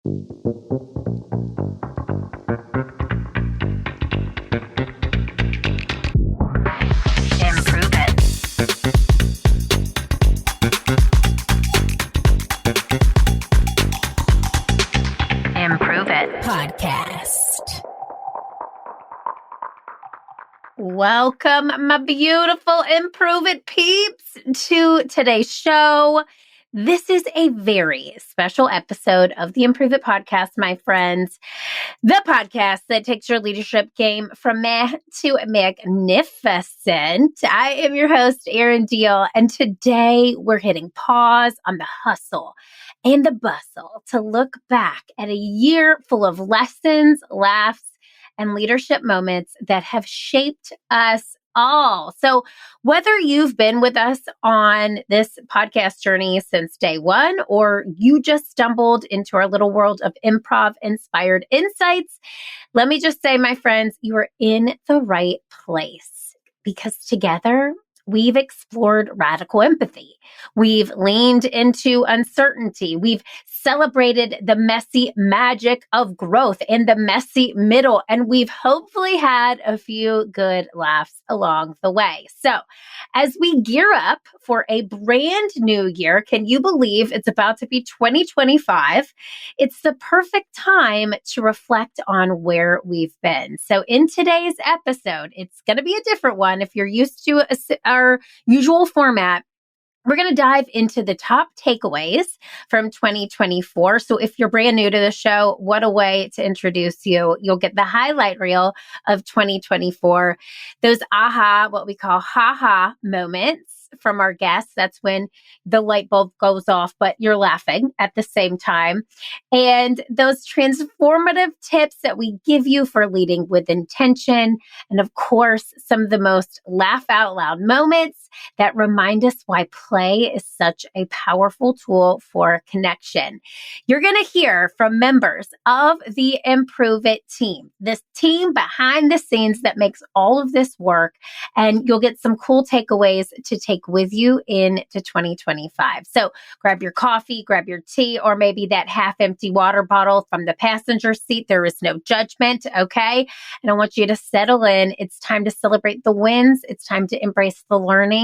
Improve it. Improve it. Podcast. Welcome, my beautiful Improve It peeps, to today's show. This is a very special episode of the Improve It podcast, my friends. The podcast that takes your leadership game from meh to magnificent. I am your host, Erin Deal, and today we're hitting pause on the hustle and the bustle to look back at a year full of lessons, laughs, and leadership moments that have shaped us all. So whether you've been with us on this podcast journey since day one, or you just stumbled into our little world of improv inspired insights, let me just say, my friends, you are in the right place, because together we've explored radical empathy. We've leaned into uncertainty. We've celebrated the messy magic of growth in the messy middle. And we've hopefully had a few good laughs along the way. So as we gear up for a brand new year, can you believe it's about to be 2025? It's the perfect time to reflect on where we've been. So in today's episode, it's going to be a different one. If you're used to our usual format, we're going to dive into the top takeaways from 2024. So if you're brand new to the show, what a way to introduce you. You'll get the highlight reel of 2024, those what we call ha-ha moments from our guests. That's when the light bulb goes off, but you're laughing at the same time. And those transformative tips that we give you for leading with intention. And of course, some of the most laugh out loud moments that remind us why play is such a powerful tool for connection. You're going to hear from members of the Improve It team, this team behind the scenes that makes all of this work. And you'll get some cool takeaways to take with you into 2025. So grab your coffee, grab your tea, or maybe that half empty water bottle from the passenger seat. There is no judgment, okay? And I want you to settle in. It's time to celebrate the wins. It's time to embrace the learnings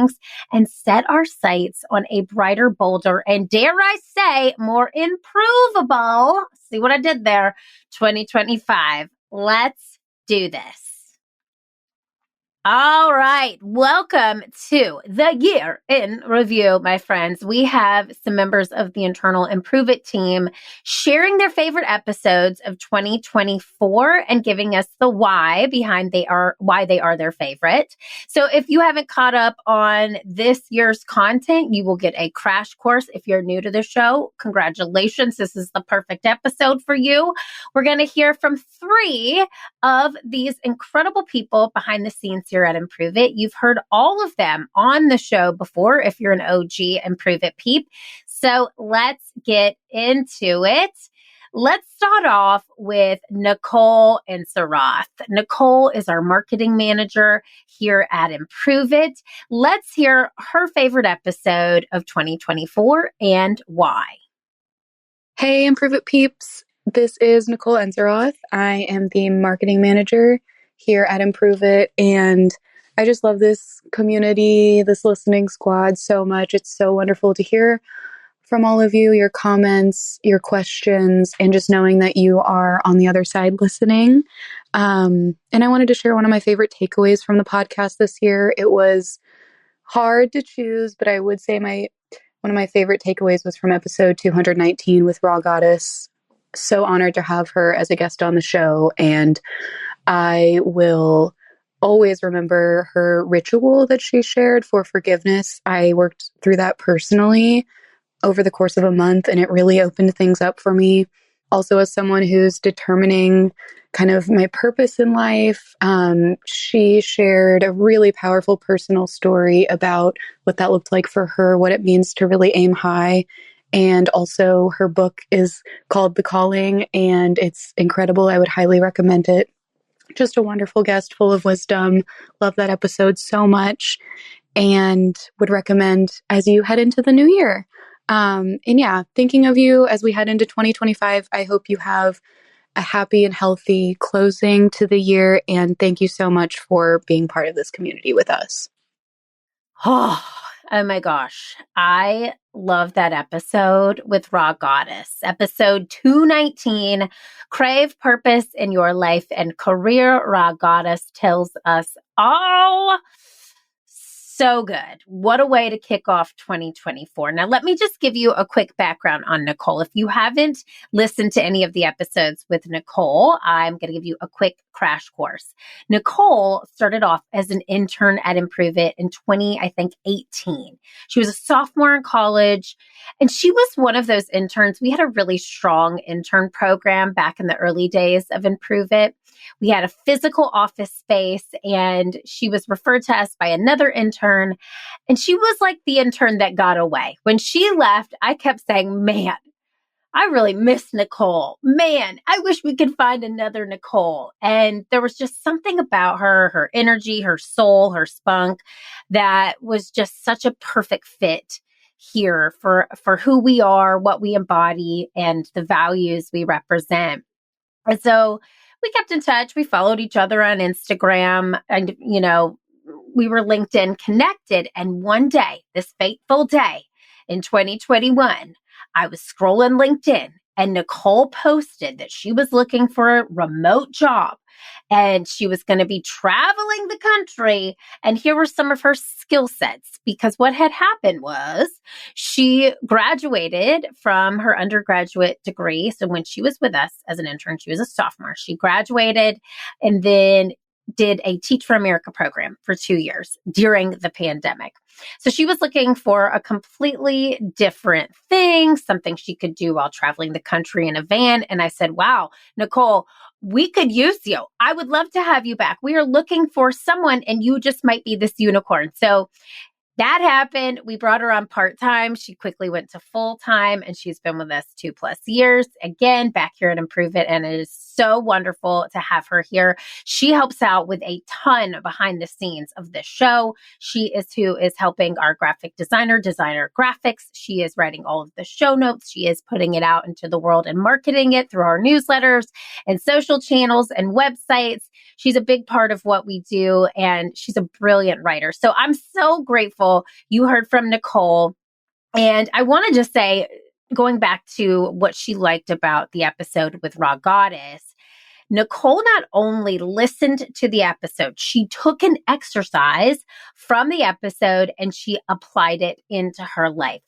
and set our sights on a brighter, bolder, and dare I say, more improvable, see what I did there, 2025. Let's do this. All right. Welcome to the year in review, my friends. We have some members of the internal Improve It team sharing their favorite episodes of 2024 and giving us the why behind why they are their favorite. So if you haven't caught up on this year's content, you will get a crash course. If you're new to the show, congratulations. This is the perfect episode for you. We're going to hear from 3 of these incredible people behind the scenes here at Improve It. You've heard all of them on the show before if you're an OG Improve It peep. So let's get into it. Let's start off with Nicole and Sarath. Nicole is our marketing manager here at Improve It. Let's hear her favorite episode of 2024 and why. Hey, Improve It peeps. This is Nicole Enzeroth. I am the marketing manager here at Improve It, and I just love this community, this listening squad so much. It's so wonderful to hear from all of you, your comments, your questions, and just knowing that you are on the other side listening. And I wanted to share one of my favorite takeaways from the podcast this year. It was hard to choose, but I would say one of my favorite takeaways was from episode 219 with Raw Goddess. So honored to have her as a guest on the show, and I will always remember her ritual that she shared for forgiveness. I worked through that personally over the course of a month, and it really opened things up for me. Also, as someone who's determining kind of my purpose in life, she shared a really powerful personal story about what that looked like for her, what it means to really aim high. And also her book is called The Calling, and it's incredible. I would highly recommend it. Just a wonderful guest full of wisdom. Love that episode so much, and would recommend as you head into the new year. And yeah, thinking of you as we head into 2025, I hope you have a happy and healthy closing to the year. And thank you so much for being part of this community with us. Oh my gosh. I love that episode with Raw Goddess. Episode 219, Crave Purpose in Your Life and Career. Raw Goddess tells us all. So good. What a way to kick off 2024. Now, let me just give you a quick background on Nicole. If you haven't listened to any of the episodes with Nicole, I'm going to give you a quick crash course. Nicole started off as an intern at Improve It in 18. She was a sophomore in college, and she was one of those interns. We had a really strong intern program back in the early days of Improve It. We had a physical office space, and she was referred to us by another intern. And she was like the intern that got away. When she left, I kept saying, man, I really miss Nicole. Man, I wish we could find another Nicole. And there was just something about her, her energy, her soul, her spunk, that was just such a perfect fit here for who we are, what we embody, and the values we represent. And so we kept in touch. We followed each other on Instagram, and, we were LinkedIn connected. And one day, this fateful day in 2021, I was scrolling LinkedIn, and Nicole posted that she was looking for a remote job and she was going to be traveling the country. And here were some of her skill sets, because what had happened was she graduated from her undergraduate degree. So when she was with us as an intern, she was a sophomore. She graduated and then did a Teach for America program for 2 years during the pandemic. So she was looking for a completely different thing, something she could do while traveling the country in a van. And I said, wow, Nicole, we could use you. I would love to have you back. We are looking for someone, and you just might be this unicorn. So that happened. We brought her on part-time. She quickly went to full-time, and she's been with us 2+ years. Again, back here at Improve It, and it is so wonderful to have her here. She helps out with a ton behind the scenes of this show. She is who is helping our graphic designer graphics. She is writing all of the show notes. She is putting it out into the world and marketing it through our newsletters and social channels and websites. She's a big part of what we do, and she's a brilliant writer. So I'm so grateful you heard from Nicole. And I want to just say, going back to what she liked about the episode with Raw Goddess, Nicole not only listened to the episode, she took an exercise from the episode and she applied it into her life.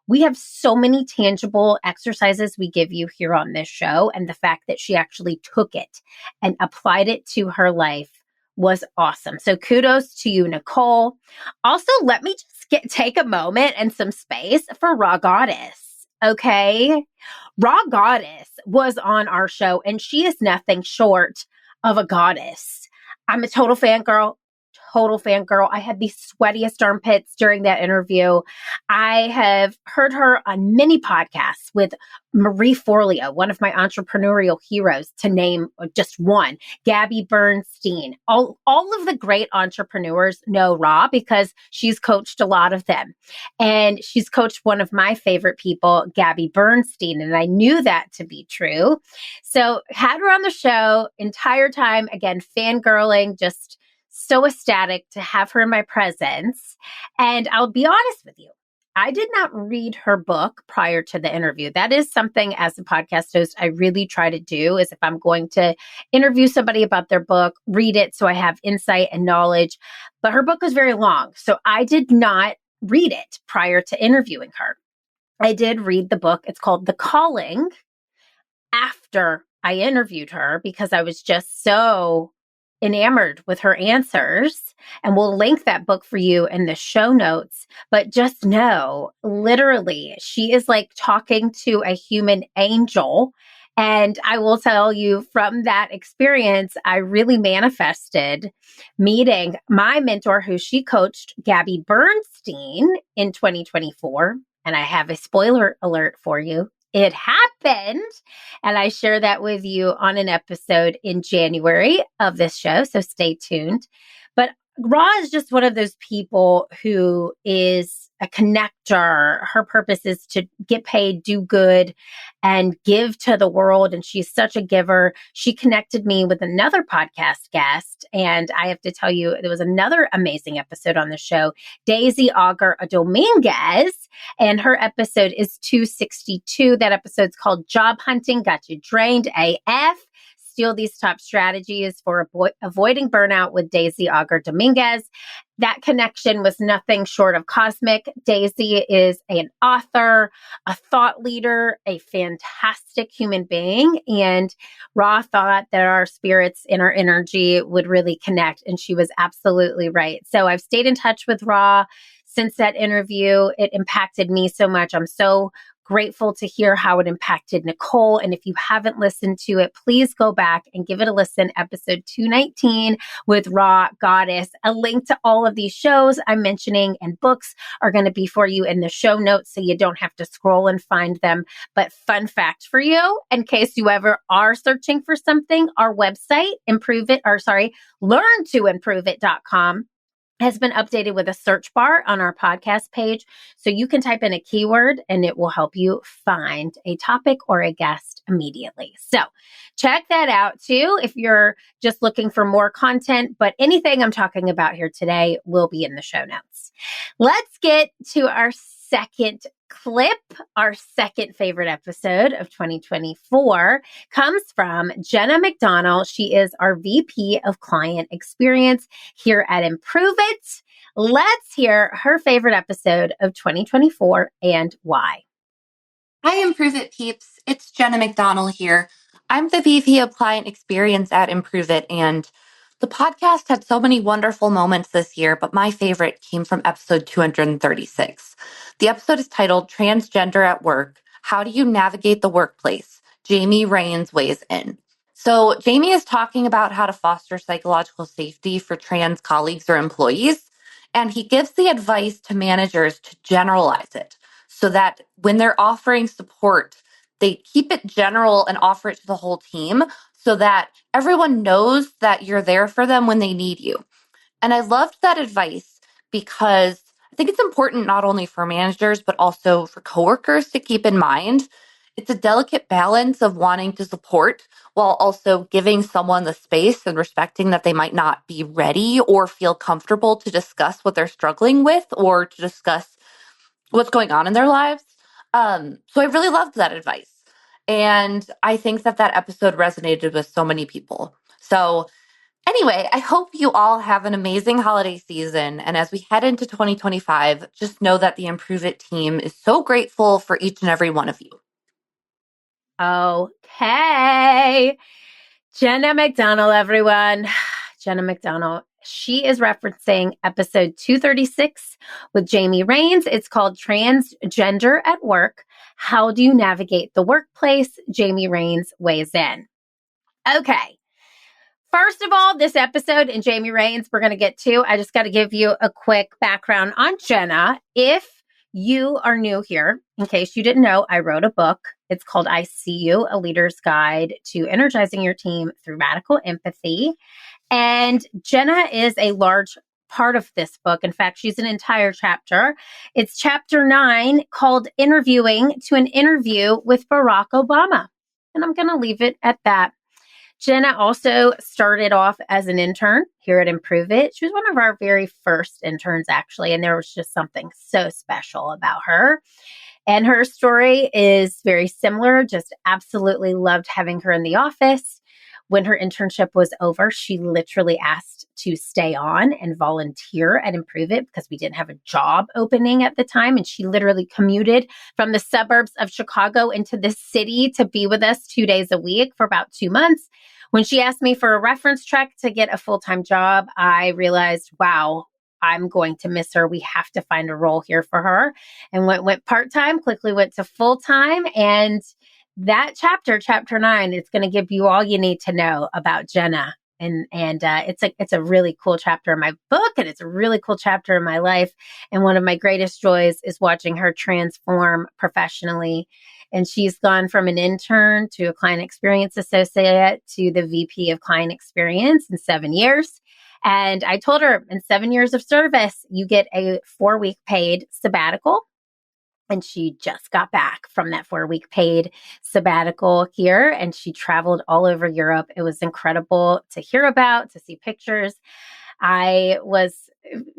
We have so many tangible exercises we give you here on this show, and the fact that she actually took it and applied it to her life was awesome. So kudos to you, Nicole. Also, let me just take a moment and some space for Raw Goddess. Okay. Raw Goddess was on our show, and she is nothing short of a goddess. I'm a total fangirl. I had the sweatiest armpits during that interview. I have heard her on many podcasts with Marie Forleo, one of my entrepreneurial heroes, to name just one, Gabby Bernstein. All of the great entrepreneurs know Ra because she's coached a lot of them. And she's coached one of my favorite people, Gabby Bernstein. And I knew that to be true. So had her on the show entire time, again, fangirling, just so ecstatic to have her in my presence. And I'll be honest with you, I did not read her book prior to the interview. That is something, as a podcast host, I really try to do, is if I'm going to interview somebody about their book, read it so I have insight and knowledge. But her book was very long, so I did not read it prior to interviewing her. I did read the book. It's called The Calling, after I interviewed her, because I was just so enamored with her answers. And we'll link that book for you in the show notes. But just know, literally, she is like talking to a human angel. And I will tell you, from that experience, I really manifested meeting my mentor, who she coached, Gabby Bernstein, in 2024. And I have a spoiler alert for you. It happened. And I share that with you on an episode in January of this show. So stay tuned. But Ra is just one of those people who is a connector. Her purpose is to get paid, do good, and give to the world. And she's such a giver. She connected me with another podcast guest. And I have to tell you, there was another amazing episode on the show, Daisy Auger Dominguez. And her episode is 262. That episode's called Job Hunting Got You Drained AF. Steal these top strategies for avoiding burnout with Daisy Auger Dominguez. That connection was nothing short of cosmic. Daisy is an author, a thought leader, a fantastic human being. And Ra thought that our spirits and our energy would really connect. And she was absolutely right. So I've stayed in touch with Ra since that interview. It impacted me so much. I'm so grateful to hear how it impacted Nicole. And if you haven't listened to it, please go back and give it a listen. Episode 219 with Raw Goddess. A link to all of these shows I'm mentioning and books are going to be for you in the show notes so you don't have to scroll and find them. But fun fact for you, in case you ever are searching for something, our website, learntoimproveit.com has been updated with a search bar on our podcast page. So you can type in a keyword and it will help you find a topic or a guest immediately. So check that out too if you're just looking for more content. But anything I'm talking about here today will be in the show notes. Let's get to our second clip. Our second favorite episode of 2024 comes from Jenna McDonnell. She is our VP of Client Experience here at Improve It. Let's hear her favorite episode of 2024 and why. Hi, Improve It peeps. It's Jenna McDonnell here. I'm the VP of Client Experience at Improve It, and the podcast had so many wonderful moments this year, but my favorite came from episode 236. The episode is titled Transgender at Work. How do you navigate the workplace? Jamie Rains weighs in. So Jamie is talking about how to foster psychological safety for trans colleagues or employees, and he gives the advice to managers to generalize it so that when they're offering support, they keep it general and offer it to the whole team so that everyone knows that you're there for them when they need you. And I loved that advice because I think it's important not only for managers, but also for coworkers to keep in mind. It's a delicate balance of wanting to support while also giving someone the space and respecting that they might not be ready or feel comfortable to discuss what they're struggling with or to discuss what's going on in their lives. So I really loved that advice. And I think that that episode resonated with so many people. So anyway, I hope you all have an amazing holiday season. And as we head into 2025, just know that the Improve It team is so grateful for each and every one of you. Okay. Jenna McDonnell, everyone. Jenna McDonnell. She is referencing episode 236 with Jamie Rains. It's called Transgender at Work. How do you navigate the workplace? Jamie Rains weighs in. Okay. First of all, this episode and Jamie Rains we're going to get to. I just got to give you a quick background on Jenna. If you are new here, in case you didn't know, I wrote a book. It's called I See You, A Leader's Guide to Energizing Your Team Through Radical Empathy. And Jenna is a large part of this book. In fact, she's an entire chapter. It's chapter 9 called Interviewing to an Interview with Barack Obama. And I'm going to leave it at that. Jenna also started off as an intern here at Improve It. She was one of our very first interns, actually, and there was just something so special about her. And her story is very similar, just absolutely loved having her in the office. When her internship was over, she literally asked to stay on and volunteer at Improve It because we didn't have a job opening at the time. And she literally commuted from the suburbs of Chicago into the city to be with us 2 days a week for about 2 months. When she asked me for a reference check to get a full-time job, I realized, wow, I'm going to miss her. We have to find a role here for her. And went part-time, quickly went to full-time. And that chapter 9, is going to give you all you need to know about Jenna. And it's a really cool chapter in my book, and it's a really cool chapter in my life. And one of my greatest joys is watching her transform professionally. And she's gone from an intern to a client experience associate to the VP of client experience in 7 years. And I told her, in 7 years of service, you get a 4-week paid sabbatical. And she just got back from that 4-week paid sabbatical here, and she traveled all over Europe. It was incredible to hear about, to see pictures. I was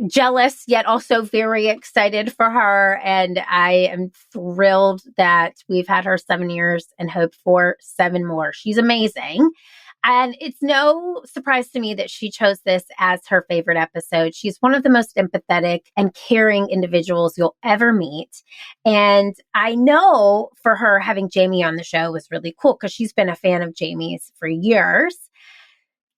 jealous, yet also very excited for her. And I am thrilled that we've had her 7 years and hope for 7 more. She's amazing. And it's no surprise to me that she chose this as her favorite episode. She's one of the most empathetic and caring individuals you'll ever meet. And I know for her, having Jamie on the show was really cool because she's been a fan of Jamie's for years.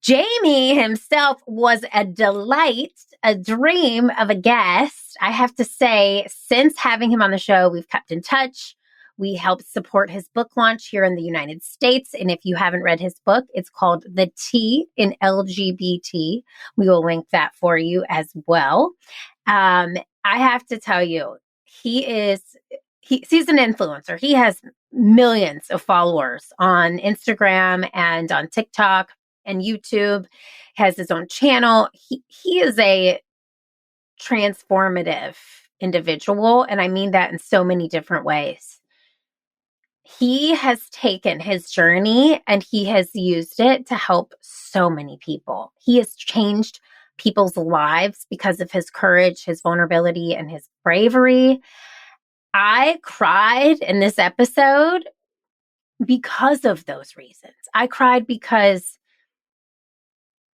Jamie himself was a delight, a dream of a guest. I have to say, since having him on the show, we've kept in touch. We helped support his book launch here in the United States. And if you haven't read his book, it's called The T in LGBT. We will link that for you as well. I have to tell you, he's an influencer. He has millions of followers on Instagram and on TikTok and YouTube, has his own channel. He is a transformative individual, and I mean that in so many different ways. He has taken his journey and he has used it to help so many people. He has changed people's lives because of his courage, his vulnerability, and his bravery. I cried in this episode because of those reasons. I cried because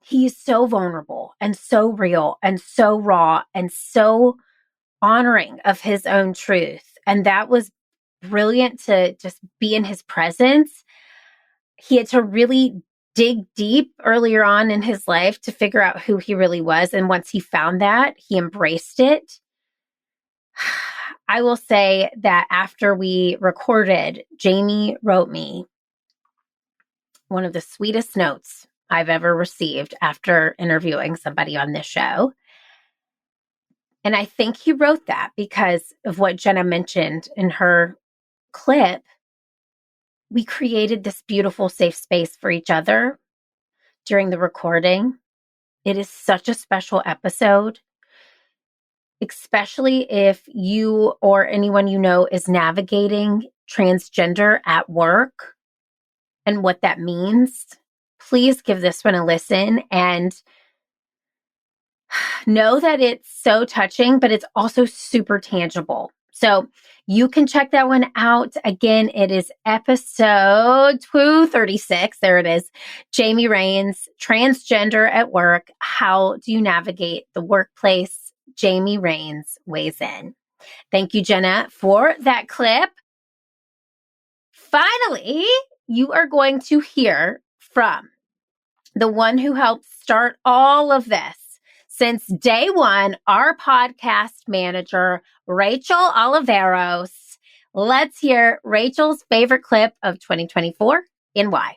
he's so vulnerable and so real and so raw and so honoring of his own truth. And that was brilliant to just be in his presence. He had to really dig deep earlier on in his life to figure out who he really was. And once he found that, he embraced it. I will say that after we recorded, Jamie wrote me one of the sweetest notes I've ever received after interviewing somebody on this show. And I think he wrote that because of what Jenna mentioned in her clip. We created this beautiful safe space for each other during the recording. It is such a special episode, especially if you or anyone you know is navigating transgender at work and what that means. Please give this one a listen and know that it's so touching, but it's also super tangible. So you can check that one out. Again, it is episode 236. There it is. Jamie Rains, Transgender at Work. How do you navigate the workplace? Jamie Rains weighs in. Thank you, Jenna, for that clip. Finally, you are going to hear from the one who helped start all of this since day one, our podcast manager, Rachel Oliveros. Let's hear Rachel's favorite clip of 2024 and why.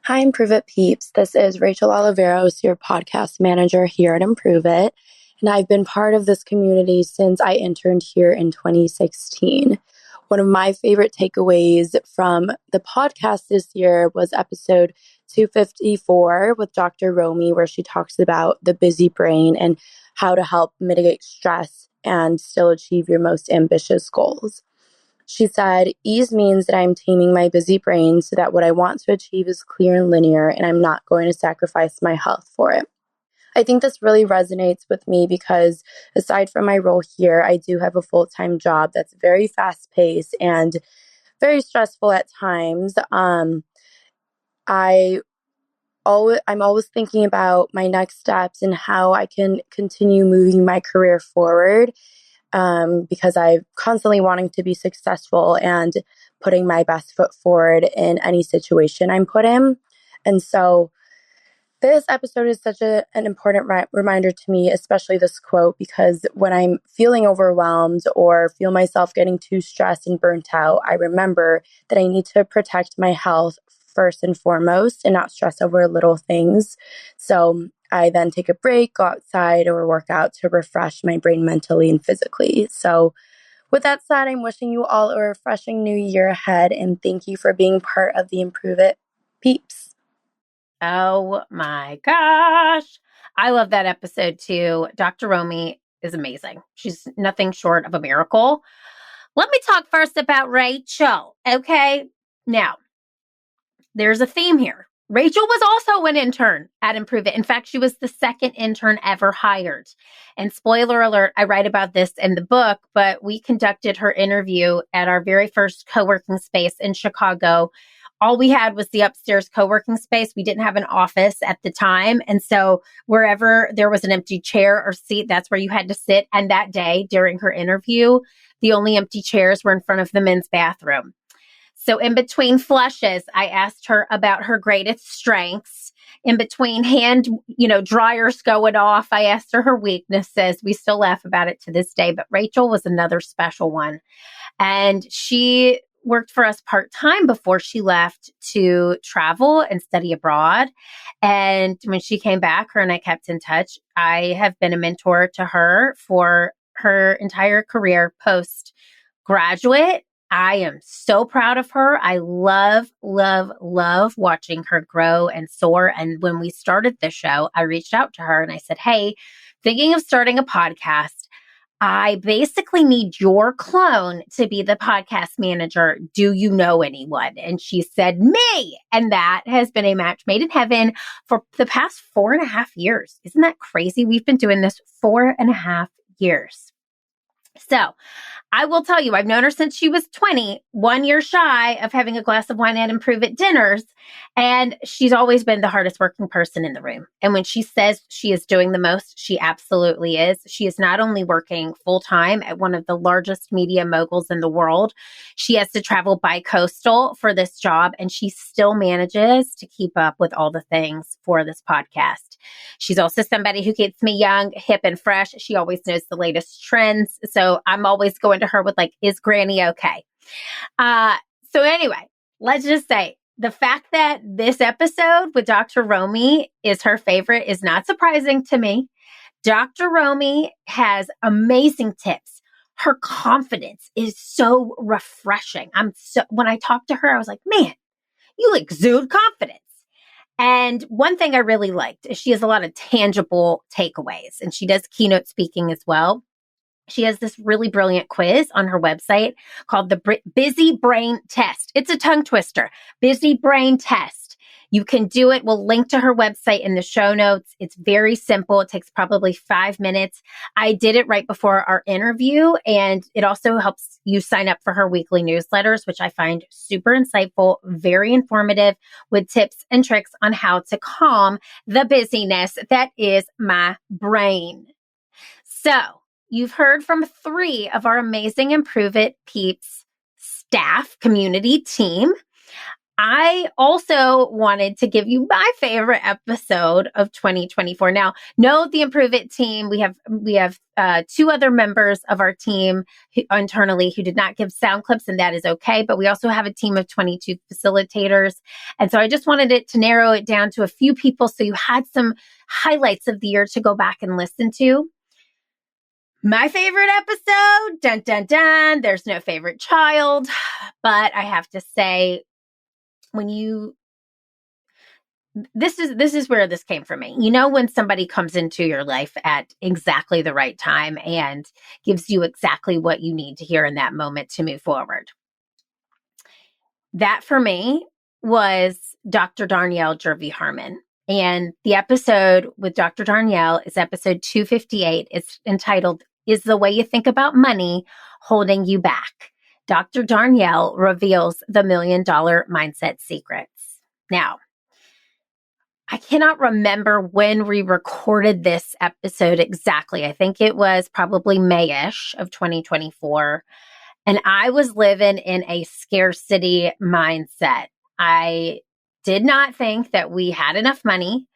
Hi, Improve It peeps. This is Rachel Oliveros, your podcast manager here at Improve It. And I've been part of this community since I interned here in 2016. One of my favorite takeaways from the podcast this year was episode 254 with Dr. Romy, where she talks about the busy brain and how to help mitigate stress and still achieve your most ambitious goals. She said, ease means that I'm taming my busy brain so that what I want to achieve is clear and linear, and I'm not going to sacrifice my health for it. I think this really resonates with me because aside from my role here, I do have a full-time job that's very fast-paced and very stressful at times. I'm always thinking about my next steps and how I can continue moving my career forward. Because I'm constantly wanting to be successful and putting my best foot forward in any situation I'm put in. And so this episode is such an important reminder to me, especially this quote, because when I'm feeling overwhelmed or feel myself getting too stressed and burnt out, I remember that I need to protect my health first and foremost and not stress over little things. So I then take a break, go outside or work out to refresh my brain mentally and physically. So with that said, I'm wishing you all a refreshing new year ahead and thank you for being part of the Improve It peeps. Oh my gosh. I love that episode too. Dr. Romy is amazing. She's nothing short of a miracle. Let me talk first about Rachel. Okay. Now, there's a theme here. Rachel was also an intern at Improve It. In fact, she was the second intern ever hired. And spoiler alert, I write about this in the book, but we conducted her interview at our very first co-working space in Chicago. All we had was the upstairs co-working space. We didn't have an office at the time. And so wherever there was an empty chair or seat, that's where you had to sit. And that day during her interview, the only empty chairs were in front of the men's bathroom. So in between flushes, I asked her about her greatest strengths. In between hand, dryers going off, I asked her weaknesses. We still laugh about it to this day, but Rachel was another special one. And she worked for us part-time before she left to travel and study abroad. And when she came back, her and I kept in touch. I have been a mentor to her for her entire career post-graduate. I am so proud of her. I love, love, love watching her grow and soar. And when we started the show, I reached out to her and I said, hey, thinking of starting a podcast. I basically need your clone to be the podcast manager. Do you know anyone? And she said, me. And that has been a match made in heaven for the past 4.5 years. Isn't that crazy? We've been doing this 4.5 years. So I will tell you, I've known her since she was 20, 1 year shy of having a glass of wine at Improve It dinners. And she's always been the hardest working person in the room. And when she says she is doing the most, she absolutely is. She is not only working full time at one of the largest media moguls in the world, she has to travel bi-coastal for this job. And she still manages to keep up with all the things for this podcast. She's also somebody who keeps me young, hip, and fresh. She always knows the latest trends. So I'm always going to her with like, is Granny okay? So anyway, let's just say the fact that this episode with Dr. Romy is her favorite is not surprising to me. Dr. Romy has amazing tips. Her confidence is so refreshing. When I talked to her, I was like, man, you exude confidence. And one thing I really liked is she has a lot of tangible takeaways, and she does keynote speaking as well. She has this really brilliant quiz on her website called the Busy Brain Test. It's a tongue twister. Busy Brain Test. You can do it. We'll link to her website in the show notes. It's very simple. It takes probably 5 minutes. I did it right before our interview, and it also helps you sign up for her weekly newsletters, which I find super insightful, very informative, with tips and tricks on how to calm the busyness that is my brain. So you've heard from 3 of our amazing Improve It Peeps staff community team. I also wanted to give you my favorite episode of 2024. Now, know the Improve It team. We have 2 other members of our team internally who did not give sound clips, and that is okay. But we also have a team of 22 facilitators. And so I just wanted it to narrow it down to a few people so you had some highlights of the year to go back and listen to. My favorite episode, dun, dun, dun, there's no favorite child, but I have to say, this is where this came from me. You know, when somebody comes into your life at exactly the right time and gives you exactly what you need to hear in that moment to move forward. That for me was Dr. Darnielle Jervey-Harmon. And the episode with Dr. Darnielle is episode 258. It's entitled, Is the Way You Think About Money Holding You Back? Dr. Darnielle reveals the $1 million mindset secrets. Now, I cannot remember when we recorded this episode exactly. I think it was probably May-ish of 2024. And I was living in a scarcity mindset. I did not think that we had enough money.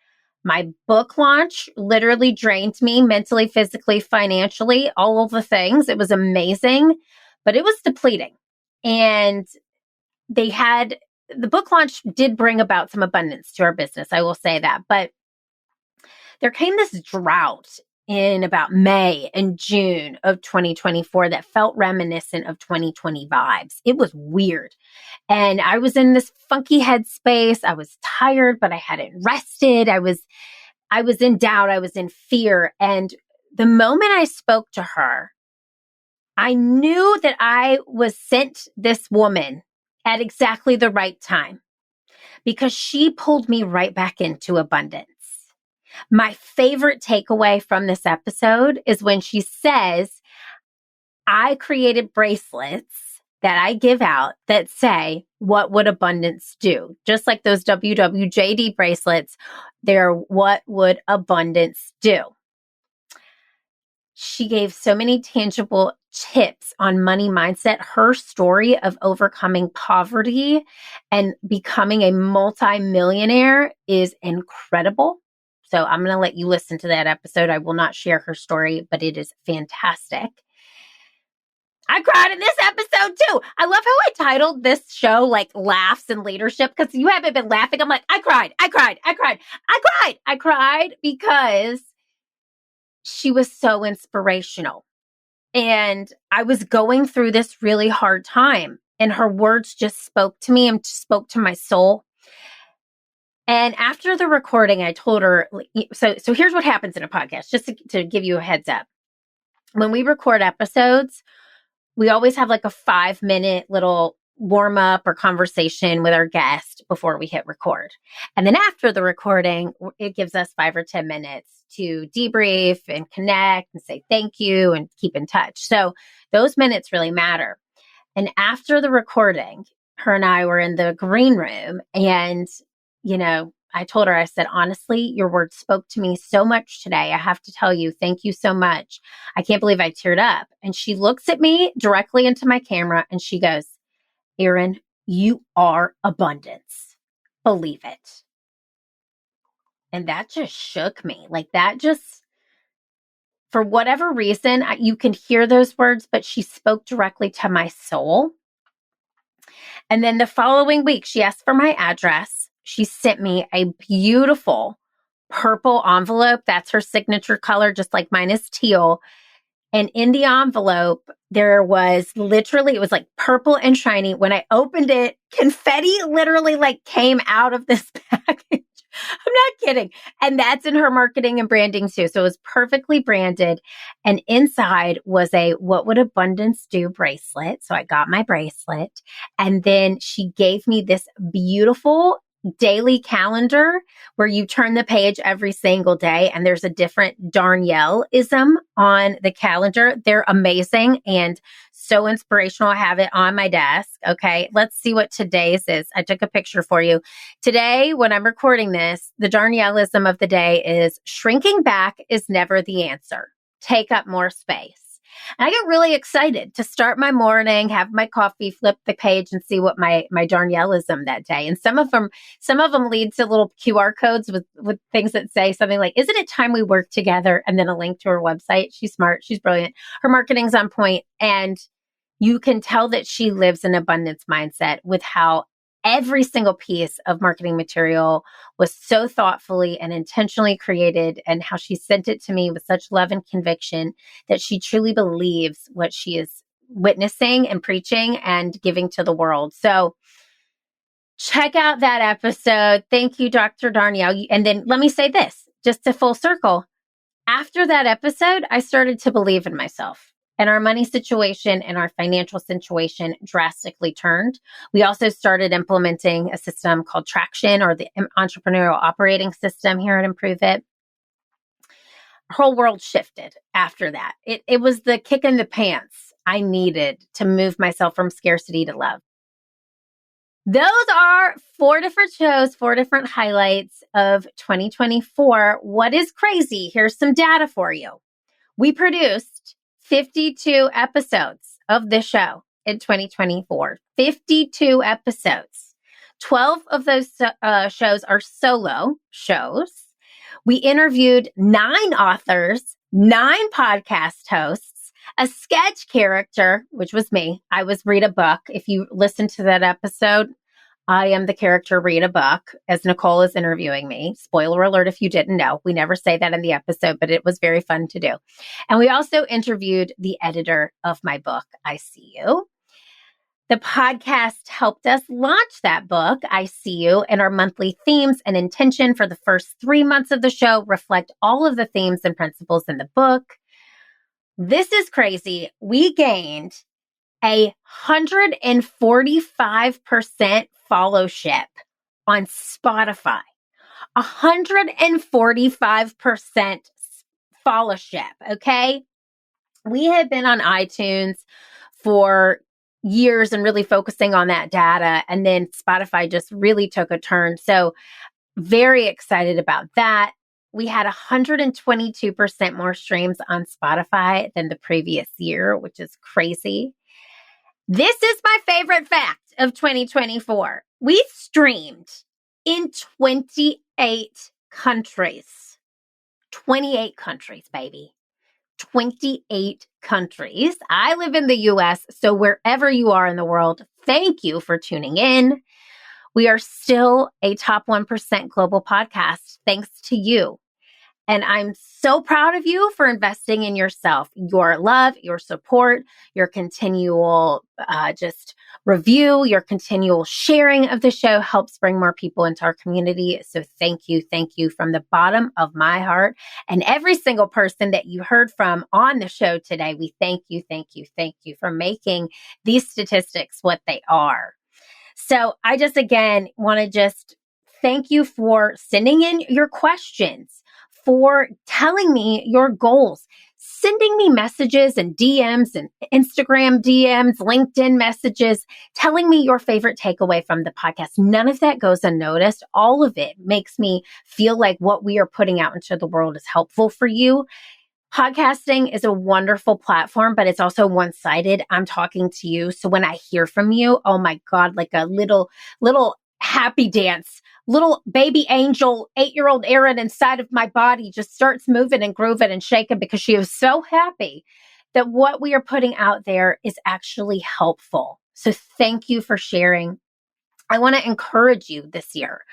My book launch literally drained me mentally, physically, financially, all of the things. It was amazing, but it was depleting. And the book launch did bring about some abundance to our business. I will say that. But there came this drought in about May and June of 2024 that felt reminiscent of 2020 vibes. It was weird. And I was in this funky headspace. I was tired, but I hadn't rested. I was in doubt. I was in fear. And the moment I spoke to her, I knew that I was sent this woman at exactly the right time because she pulled me right back into abundance. My favorite takeaway from this episode is when she says, I created bracelets that I give out that say, what would abundance do? Just like those WWJD bracelets, they're what would abundance do? She gave so many tangible tips on money mindset. Her story of overcoming poverty and becoming a multimillionaire is incredible. So I'm going to let you listen to that episode. I will not share her story, but it is fantastic. I cried in this episode too. I love how I titled this show like Laughs and Leadership because you haven't been laughing. I'm like, I cried because she was so inspirational. And I was going through this really hard time and her words just spoke to me and spoke to my soul. And after the recording, I told her, so here's what happens in a podcast, just to give you a heads up. When we record episodes, we always have like a 5-minute little warm up or conversation with our guest before we hit record. And then after the recording, it gives us 5 or 10 minutes to debrief and connect and say thank you and keep in touch. So those minutes really matter. And after the recording, her and I were in the green room and, I told her, I said, honestly, your words spoke to me so much today. I have to tell you, thank you so much. I can't believe I teared up. And she looks at me directly into my camera and she goes, Erin, you are abundance. Believe it. And that just shook me. Like that just, for whatever reason, you can hear those words, but she spoke directly to my soul. And then the following week, she asked for my address. She sent me a beautiful purple envelope. That's her signature color, just like mine is teal. And in the envelope, there was literally, it was like purple and shiny. When I opened it, confetti literally like came out of this package. I'm not kidding. And that's in her marketing and branding too. So it was perfectly branded. And inside was a What Would Abundance Do bracelet. So I got my bracelet. And then she gave me this beautiful daily calendar where you turn the page every single day and there's a different Darnielle-ism on the calendar. They're amazing and so inspirational. I have it on my desk. Okay, let's see what today's is. I took a picture for you. Today, when I'm recording this, the Darnielle-ism of the day is shrinking back is never the answer. Take up more space. And I get really excited to start my morning, have my coffee, flip the page and see what my Darnielle-ism that day. And some of them lead to little QR codes with things that say something like, isn't it time we work together? And then a link to her website. She's smart. She's brilliant. Her marketing's on point. And you can tell that she lives an abundance mindset with how every single piece of marketing material was so thoughtfully and intentionally created and how she sent it to me with such love and conviction that she truly believes what she is witnessing and preaching and giving to the world. So check out that episode. Thank you, Dr. Darnielle. And then let me say this, just to full circle. After that episode, I started to believe in myself. And our money situation and our financial situation drastically turned. We also started implementing a system called Traction, or the entrepreneurial operating system here at Improve It. Our whole world shifted after that. It was the kick in the pants I needed to move myself from scarcity to love. Those are 4 different shows, 4 different highlights of 2024. What is crazy? Here's some data for you. We produced 52 episodes of this show in 2024. 52 episodes. 12 of those shows are solo shows. We interviewed 9 authors, 9 podcast hosts, a sketch character, which was me. I was Rita Buck. If you listen to that episode, I am the character Rita Buck as Nicole is interviewing me. Spoiler alert if you didn't know. We never say that in the episode, but it was very fun to do. And we also interviewed the editor of my book, I See You. The podcast helped us launch that book, I See You, and our monthly themes and intention for the first 3 months of the show reflect all of the themes and principles in the book. This is crazy. We gained 145% followship on Spotify. 145% followship, okay? We had been on iTunes for years and really focusing on that data, and then Spotify just really took a turn. So very excited about that. We had 122% more streams on Spotify than the previous year, which is crazy. This is my favorite fact of 2024. We streamed in 28 countries. 28 countries, baby. 28 countries. I live in the US, so wherever you are in the world, thank you for tuning in. We are still a top 1% global podcast, thanks to you. And I'm so proud of you for investing in yourself. Your love, your support, your continual just review, your continual sharing of the show helps bring more people into our community. So thank you from the bottom of my heart. And every single person that you heard from on the show today, we thank you for making these statistics what they are. So I just, again, want to just thank you for sending in your questions, for telling me your goals, sending me messages and DMs and Instagram DMs, LinkedIn messages, telling me your favorite takeaway from the podcast. None of that goes unnoticed. All of it makes me feel like what we are putting out into the world is helpful for you. Podcasting is a wonderful platform, but it's also one-sided. I'm talking to you. So when I hear from you, oh my God, like a little happy dance, little baby angel, 8-year-old Erin inside of my body just starts moving and grooving and shaking because she is so happy that what we are putting out there is actually helpful. So thank you for sharing. I want to encourage you this year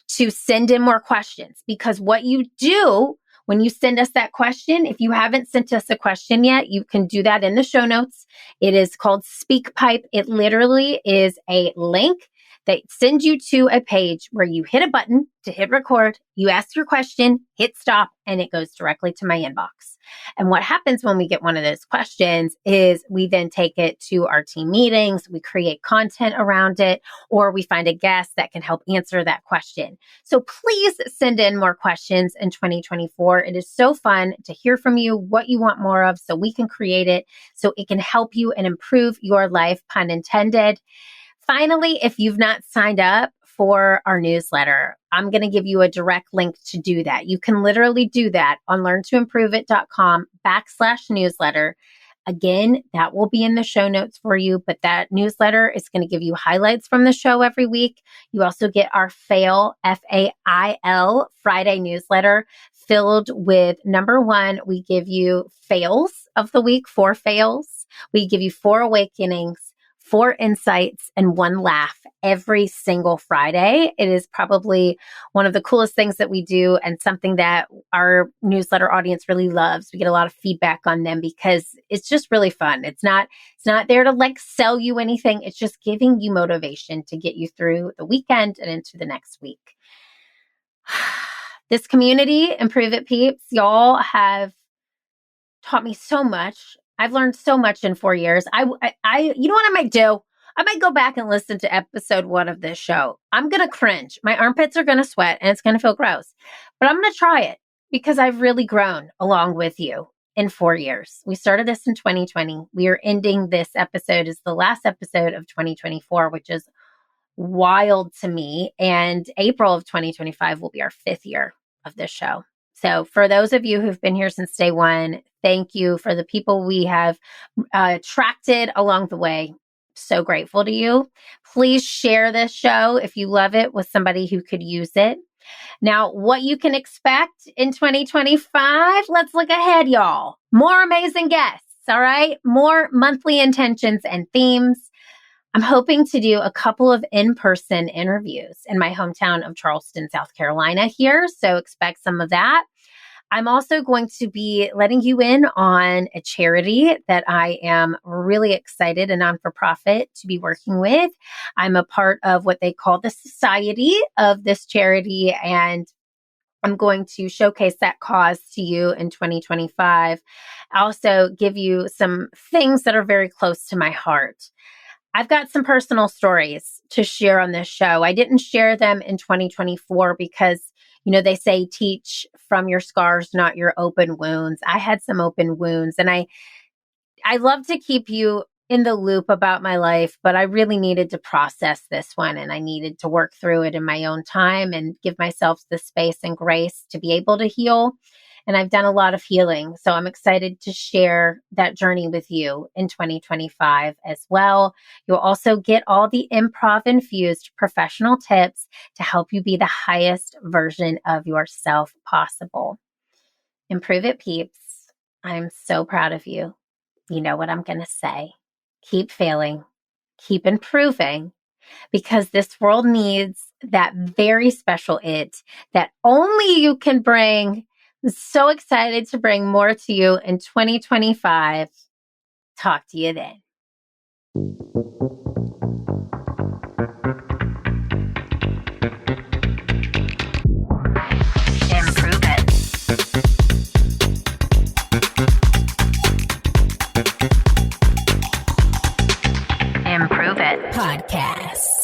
to send in more questions, because what you do when you send us that question, if you haven't sent us a question yet, you can do that in the show notes. It is called SpeakPipe. It literally is a link that sends you to a page where you hit a button to hit record, you ask your question, hit stop, and it goes directly to my inbox. And what happens when we get one of those questions is we then take it to our team meetings, we create content around it, or we find a guest that can help answer that question. So please send in more questions in 2024. It is so fun to hear from you what you want more of so we can create it so it can help you and improve your life, pun intended. Finally, if you've not signed up for our newsletter, I'm going to give you a direct link to do that. You can literally do that on learntoimproveit.com/newsletter. Again, that will be in the show notes for you, but that newsletter is going to give you highlights from the show every week. You also get our FAIL, F-A-I-L, Friday newsletter filled with, number one, we give you fails of the week, 4 fails. We give you 4 awakenings, 4 insights, and 1 laugh every single Friday. It is probably one of the coolest things that we do and something that our newsletter audience really loves. We get a lot of feedback on them because it's just really fun. It's not there to like sell you anything. It's just giving you motivation to get you through the weekend and into the next week. This community, Improve It Peeps, y'all have taught me so much. I've learned so much in 4 years. You know what I might do? I might go back and listen to episode 1 of this show. I'm going to cringe. My armpits are going to sweat and it's going to feel gross, but I'm going to try it because I've really grown along with you in 4 years. We started this in 2020. We are ending this episode as the last episode of 2024, which is wild to me. And April of 2025 will be our 5th year of this show. So for those of you who've been here since day one, thank you. For the people we have attracted along the way, so grateful to you. Please share this show if you love it with somebody who could use it. Now, what you can expect in 2025, let's look ahead, y'all. More amazing guests, all right? More monthly intentions and themes. I'm hoping to do a couple of in-person interviews in my hometown of Charleston, South Carolina here, so expect some of that. I'm also going to be letting you in on a charity that I am really excited, a non-for-profit, to be working with. I'm a part of what they call the society of this charity, and I'm going to showcase that cause to you in 2025. I also give you some things that are very close to my heart. I've got some personal stories to share on this show. I didn't share them in 2024 because, they say teach from your scars, not your open wounds. I had some open wounds, and I love to keep you in the loop about my life, but I really needed to process this one, and I needed to work through it in my own time and give myself the space and grace to be able to heal. And I've done a lot of healing. So I'm excited to share that journey with you in 2025 as well. You'll also get all the improv infused professional tips to help you be the highest version of yourself possible. Improve it, peeps. I'm so proud of you. You know what I'm going to say. Keep failing, keep improving, because this world needs that very special it that only you can bring. I'm so excited to bring more to you in 2025. Talk to you then. Improve it. Improve It Podcast.